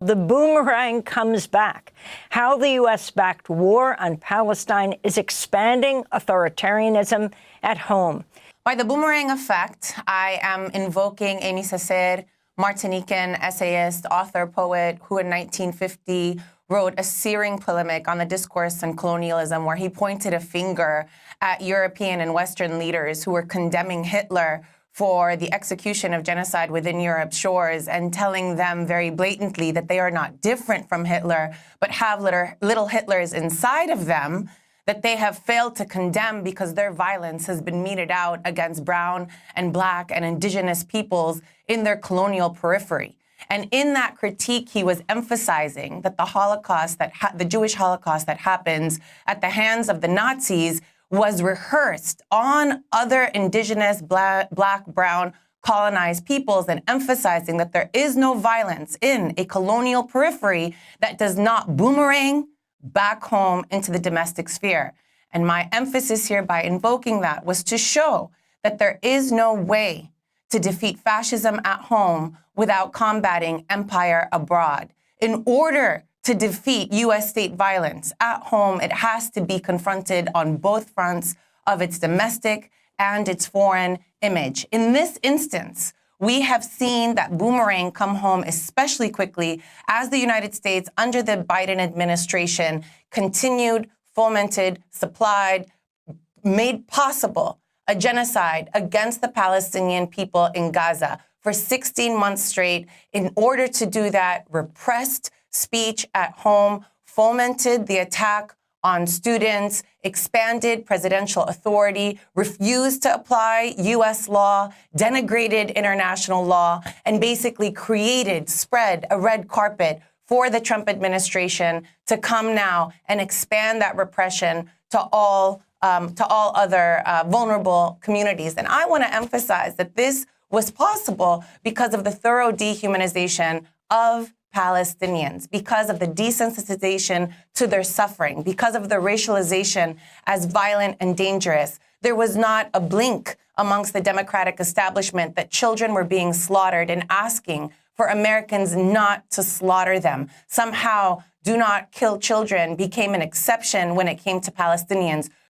The boomerang comes back. How the U.S.-backed war on Palestine is expanding authoritarianism at home. By the boomerang effect, I am invoking Amy Sacer, Martinican essayist, author, poet, who in 1950 wrote a searing polemic on the discourse on colonialism, where he pointed a finger at European and Western leaders who were condemning Hitler for the execution of genocide within Europe's shores and telling them very blatantly that they are not different from Hitler, but have little Hitlers inside of them that they have failed to condemn because their violence has been meted out against brown and black and indigenous peoples in their colonial periphery. And in that critique, he was emphasizing that the Holocaust, the Jewish Holocaust that happens at the hands of the Nazis was rehearsed on other indigenous, black, brown, colonized peoples, and emphasizing that there is no violence in a colonial periphery that does not boomerang back home into the domestic sphere. And my emphasis here by invoking that was to show that there is no way to defeat fascism at home without combating empire abroad. In order to defeat U.S. state violence at home, it has to be confronted on both fronts of its domestic and its foreign image. In this instance, we have seen that boomerang come home especially quickly as the United States, under the Biden administration, continued, fomented, supplied, made possible a genocide against the Palestinian people in Gaza for 16 months straight. In order to do that, repressed speech at home, fomented the attack on students, expanded presidential authority, refused to apply U.S. law, denigrated international law, and basically spread a red carpet for the Trump administration to come now and expand that repression to all other vulnerable communities. And I want to emphasize that this was possible because of the thorough dehumanization of Palestinians, because of the desensitization to their suffering, because of the racialization as violent and dangerous. There was not a blink amongst the Democratic establishment that children were being slaughtered, and asking for Americans not to slaughter them. Somehow, do not kill children became an exception when it came to Palestinians.